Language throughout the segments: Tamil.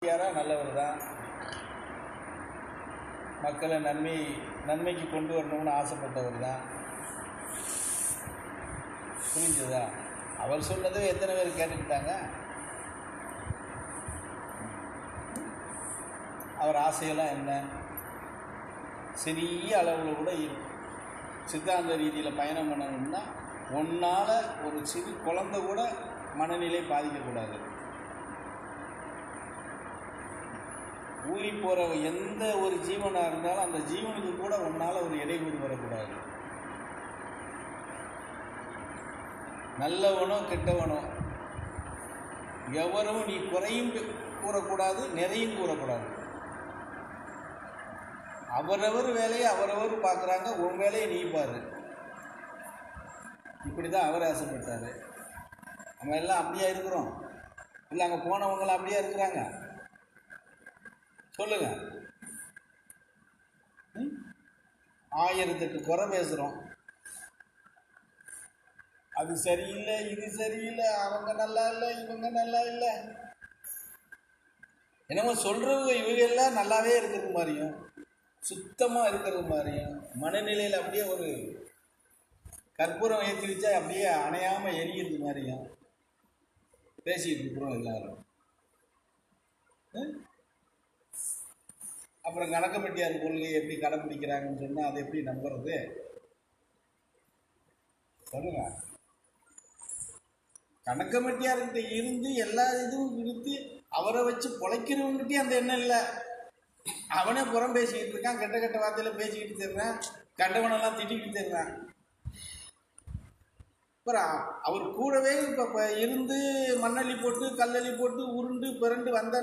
யாராக நல்லவர் தான், மக்களை நன்மைக்கு கொண்டு வரணும்னு ஆசைப்பட்டவர் தான். புரிஞ்சதா? அவர் சொன்னதை எத்தனை பேர் கேட்டுக்கிட்டாங்க? அவர் ஆசையெல்லாம் என்ன? சிறிய அளவில் கூட சித்தாந்த ரீதியில் பயணம் பண்ணணும்னா ஒன்றால் ஒரு சிறு குழந்தை கூட மனநிலை பாதிக்கக்கூடாது. ஊறி போகிற எந்த ஒரு ஜீவனாக இருந்தாலும் அந்த ஜீவனுக்கு கூட ஒன்றால் ஒரு இடைவெளி வரக்கூடாது. நல்லவனோ கெட்டவனோ எவரும் நீ குறையும் கூறக்கூடாது, நிறையும் கூறக்கூடாது. அவரவர் வேலையை அவரவர் பார்க்குறாங்க, உன் வேலையை நீ பாரு. இப்படி தான் அவர் ஆசைப்பட்டார். நம்ம எல்லாம் அப்படியா இருக்கிறோம்? இல்லை அங்கே போனவங்களாம் அப்படியா இருக்கிறாங்க? சொல்லுங்க. 1008 குறை பேசுகிறோம். அது சரியில்லை, இது சரியில்லை, அவங்க நல்லா இல்லை, இவங்க நல்லா இல்லை. என்னமோ சொல்கிறவங்க இவங்க எல்லாம் நல்லாவே இருக்கிறது மாதிரியும், சுத்தமாக இருக்கிறது மாதிரியும், மனநிலையில் அப்படியே ஒரு கற்பூரம் ஏற்றி வச்சா அப்படியே அணையாமல் எரிகிறது மாதிரியும் பேசிகிட்டு இருக்கிறோம் எல்லாரும். அப்புறம் கணக்கம்பட்டியார் கொள்கையை எப்படி கடைப்பிடிக்கிறாங்கன்னு சொன்னால் அதை எப்படி நம்புறது? சொல்லுங்க. கணக்கம்பட்டியார்கிட்ட இருந்து எல்லா இதுவும் விடுத்து அவரை வச்சு பொழைக்கிறவங்ககிட்டே அந்த எண்ணம் இல்லை. அவனே புறம் பேசிக்கிட்டு இருக்கான், கெட்ட கெட்ட வார்த்தையில பேசிக்கிட்டு தர்றான், கண்டவனெல்லாம் திட்டிக்கிட்டு தர்றான். அப்புறம் அவர் கூடவே இப்போ இருந்து மண்ணள்ளி போட்டு கல்லள்ளி போட்டு உருண்டு பிறண்டு வந்த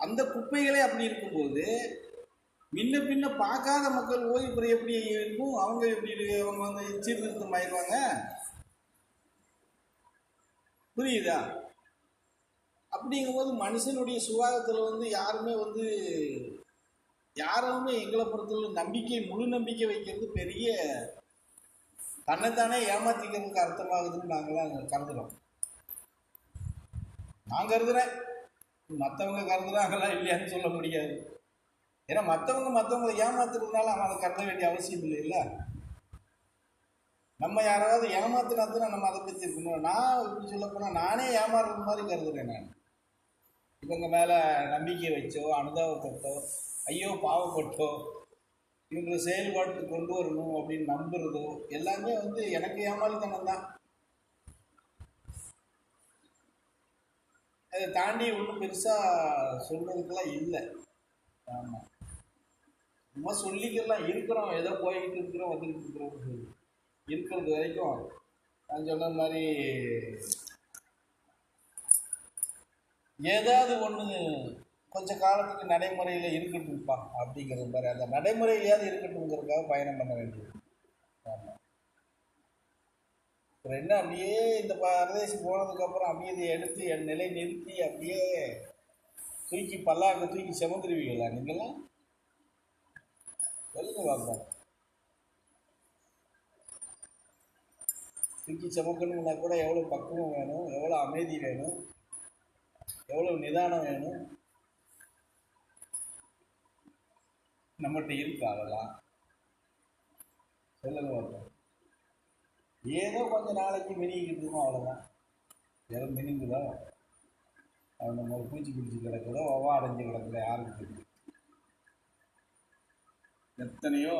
அந்த குப்பைகளே அப்படி இருக்கும்போது பின்ன பார்க்காத மக்கள் ஓய்வு எப்படி இருக்கும்? அவங்க எப்படி அவங்க வந்து சீர்திருத்தம் ஆயிடுவாங்க. புரியுதா? அப்படிங்கும்போது மனுஷனுடைய சுபாவத்தில் வந்து யாருமே எங்களை பொறுத்தவரை நம்பிக்கை, முழு நம்பிக்கை வைக்கிறது பெரிய தன்னைத்தானே ஏமாத்திக்கிறதுக்கு அர்த்தமாகுதுன்னு நாங்களாம் கருதுகிறோம். நான் கருதுறேன், மற்றவங்க கருதுறாங்களா இல்லையான்னு சொல்ல முடியாது. ஏன்னா மற்றவங்களை ஏமாத்துறதுனால அவன் அதை கருத வேண்டிய அவசியம் இல்லை. இல்லை, நம்ம யாராவது ஏமாத்தினாத்துனா நம்ம அதை பற்றி இருக்கணும். நான் இப்படி சொல்ல போனால் நானே ஏமாறுறது மாதிரி கருதுறேன். நான் இவங்க மேலே நம்பிக்கை வச்சோ, அனுதாபப்பட்டோ, ஐயோ பாவப்பட்டோ, இவங்களை செயல்பாட்டு கொண்டு வரணும் அப்படின்னு நம்புறதோ எல்லாமே வந்து எனக்கு ஏமாளித்தனம் தான். அதை தாண்டி ஒன்றும் பெருசாக சொல்கிறதுக்கெல்லாம் இல்லை. ஆமாம், சும்மா சொல்லிக்கலாம். இருக்கிறோம், ஏதோ போய்கிட்டு இருக்கிறோம், வந்துக்கிட்டு இருக்கிறோம்னு சொல்லி இருக்கிறது வரைக்கும் நான் சொன்ன மாதிரி ஏதாவது ஒன்று கொஞ்சம் காலத்துக்கு நடைமுறையில் இருக்கட்டும்ப்பா அப்படிங்கிற மாதிரி, அந்த நடைமுறையிலேயாவது இருக்கட்டும்ங்கிறதுக்காக பயணம் பண்ண வேண்டியது. ஆமாம். அப்புறம் என்ன, அப்படியே இந்த பிரதேசம் போனதுக்கப்புறம் அப்படியே இதை எடுத்து என் நிலை நிறுத்தி அப்படியே தூக்கி பல்லாக்க தூக்கி செமந்துருவீங்களா நீங்களாம்? சொல்லுங்க பார்ப்போம். தூக்கி செமக்கணும்னா கூட எவ்வளோ பக்குவம் வேணும், எவ்வளோ அமைதி வேணும், எவ்வளோ நிதானம் வேணும். நம்மகிட்ட இருக்கு அதெல்லாம்? சொல்லுங்க பார்ப்போம். ஏதோ கொஞ்சம் நாளைக்கு மினிக்கிட்டு இருக்கோம், அவ்வளோதான். ஏதோ மினிங்குதோ, நம்ம ஒரு பூச்சி பிடிச்சி கிடக்குதோ, ஒவ்வா அடைஞ்சு கிடக்குதோ, யாருக்கு தெரியும்? எத்தனையோ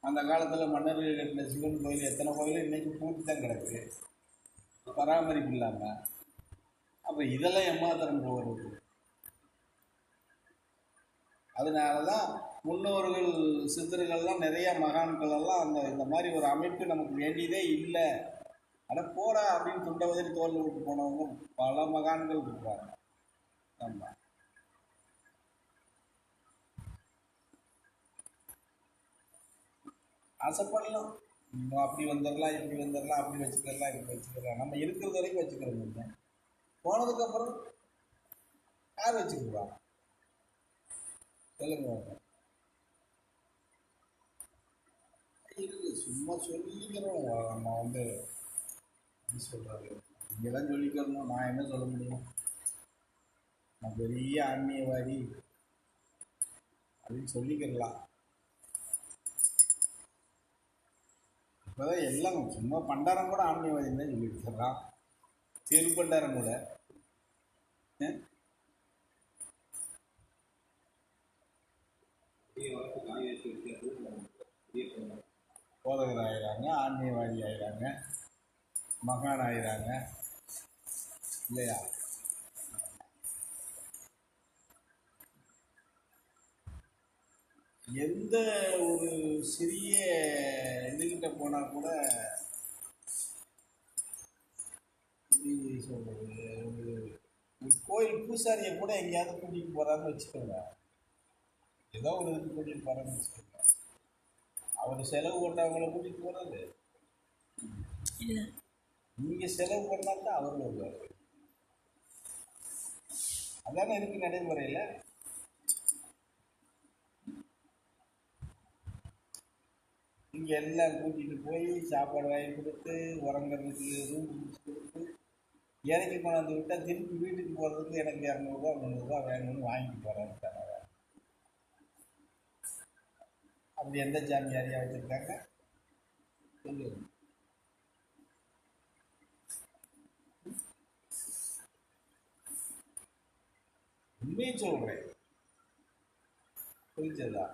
அந்த காலத்தில் மன்னர்கள் கட்டின சிவன் கோயில், எத்தனை கோயில் இன்றைக்கி பூட்டி தான் கிடக்கு, பராமரிப்பு இல்லாமல். அப்போ இதெல்லாம் எம்மாத்திரம் போகிறது? அதனால தான் முன்னோர்கள் சித்தர்கள்லாம் நிறைய மகான்கள் எல்லாம் இந்த மாதிரி ஒரு அமைப்பு நமக்கு வேண்டியதே இல்லை, அட போடா அப்படின்னு துண்டை உதறி தோல் விட்டு போனவங்க பல மகான்கள் இருக்கிறாங்க. ஆமாம். ஆசைப்படலாம், அப்படி வந்துடலாம், இப்படி வந்துடலாம், அப்படி வச்சுக்கலாம், இப்படி வச்சுக்கலாம். நம்ம இருக்கிறது வரைக்கும் வச்சுக்கிறோம். போனதுக்கப்புறம் யார் வச்சுக்குவா? சொல்லுங்க. இருக்கு, சும்மா சொல்லிக்கிறோம். நம்ம வந்து என்ன சொல்கிறாரு, இங்கே தான் சொல்லிக்கிறணும், நான் என்ன சொல்ல முடியும்? நான் பெரிய ஆன்மீகவாதி அப்படின்னு சொல்லிக்கிடலாம். இப்போதான் எல்லாம் சும்மா பண்டாரம் கூட ஆன்மீகவாதின்னு தான் சொல்லிட்டு தர்றான். திருப்பண்டாரம் கூட போதகர் ஆகிறாங்க, ஆன்மீகவாதி ஆகிறாங்க, மகான் ஆகிறாங்க இல்லையா? எந்த ஒரு சிறிய இதுகிட்ட போனால் கூட எப்படி சொல்கிறது, ஒரு கோயில் பூசாரியை கூட எங்கேயாவது கூட்டிகிட்டு போகிறான்னு வச்சுக்கோங்க, ஏதோ ஒரு இதுக்கு கூட்டிகிட்டு போகிறான்னு வச்சுக்கோங்க, அவர் செலவு போட்டவங்கள கூட்டிகிட்டு போகிறது இல்லை, நீங்கள் செலவு பண்ணால் தான் அவர் வருவார். அதானே இருக்கு நடைமுறையில். இங்கே எல்லாம் கூட்டிகிட்டு போய் சாப்பாடு வாங்கி கொடுத்து உறங்கிறதுக்கு ரூம் கொடுத்து இறக்கி கொண்டாந்து விட்டால் திருப்பி வீட்டுக்கு போகிறதுக்கு எனக்கு 200 300 வேணும்னு வாங்கிட்டு போகிறாங்க. அப்படி எந்த ஜாமியாரியாக வச்சுருக்காங்க சொல்லு? உண்மையும் சொல்கிறேன், புரிஞ்சதா?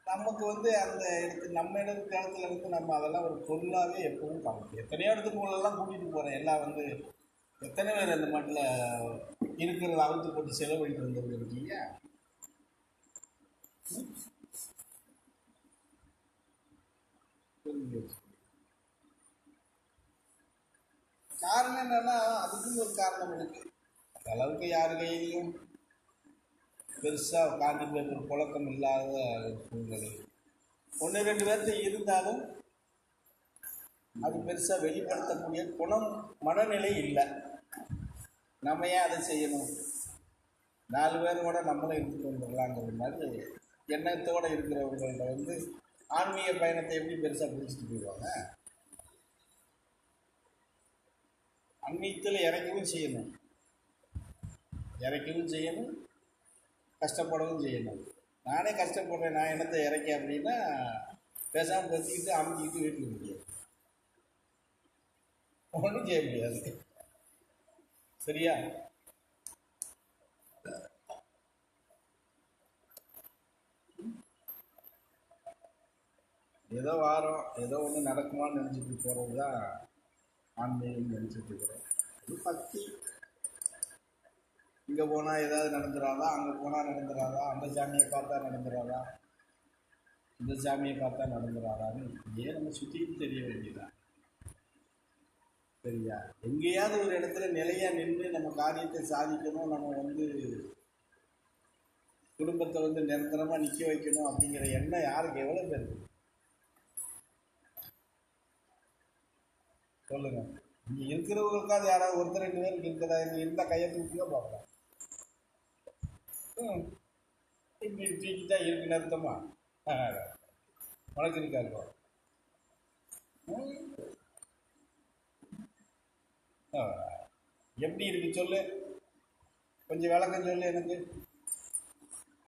நமக்கு அந்த இடத்து நம்ம இடத்துல நம்ம அதெல்லாம் ஒரு பொருளாகவே எப்பவும் பார்க்கணும். எத்தனையோ இடத்துக்குள்ளெல்லாம் கூட்டிகிட்டு போகிறேன், எல்லாம் எத்தனை பேர் அந்த மாட்டில் இருக்கிறத அவுத்து போட்டு செலவழிட்டு வந்தவங்க இருக்கீங்க. காரணம் என்னன்னா, அதுக்குன்னு ஒரு காரணம் இருக்கு. அளவுக்கு யார் கையிலையும் பெருசாக கான்ட்ரிபியூட் ஒரு புழக்கம் இல்லாத சூழ்நிலை 1-2 பேர்த்து இருந்தாலும் அது பெருசாக வெளிப்படுத்தக்கூடிய குணம் மனநிலை இல்லை. நம்ம ஏன் அதை செய்யணும்? 4 பேர் கூட நம்மளும் இருந்துட்டு வந்துடலாங்கிற மாதிரி எண்ணத்தோடு இருக்கிறவங்கள்ட்ட ஆன்மீக பயணத்தை எப்படி பெருசாக பிடிச்சிட்டு போயிடுவாங்க? ஆன்மீகத்தில் இறக்கவும் செய்யணும், கஷ்டப்படவும் செய்யணும். நானே கஷ்டப்படுறேன், நான் என்னத்தை இறக்க அப்படின்னா பேசாமல் பற்றிக்கிட்டு அமைக்கிட்டு வீட்டில் முடியாது, ஒன்றும் செய்ய முடியாது. சரியா? ஏதோ வாரம் ஏதோ ஒன்று நடக்குமான்னு நினச்சிட்டு போகிறது தான் ஆன்மீகம்னு நினச்சிட்டு இருக்கிறோம். அது பக்தி. இங்கே போனால் ஏதாவது நடந்துடாதா, அங்கே போனால் நடந்துடாதா, அந்த சாமியை பார்த்தா நடந்துடாதா, இந்த சாமியை பார்த்தா நடந்துடாதான்னு ஏன் நம்ம சுற்றிட்டு தெரிய வேண்டியதான். சரியா? எங்கேயாவது ஒரு இடத்துல நிலையாக நின்று நம்ம காரியத்தை சாதிக்கணும், நம்ம குடும்பத்தை நிரந்தரமாக நிற்க வைக்கணும் அப்படிங்கிற எண்ணம் யாருக்கு எவ்வளோ பேர் இருக்கு சொல்லுங்க? இங்கே இருக்கிறவங்களுக்காவது யாராவது 1-2 பேருக்கு இருக்கிறதா இருந்தால் கையை தூக்கிங்க பார்க்கலாம். இப்படி தூக்கிட்டா இருக்குன்னு அர்த்தமா? உனக்கு இருக்காங்க எப்படி இருக்கு சொல்லு, கொஞ்சம் விளக்கம் சொல்லு எனக்கு.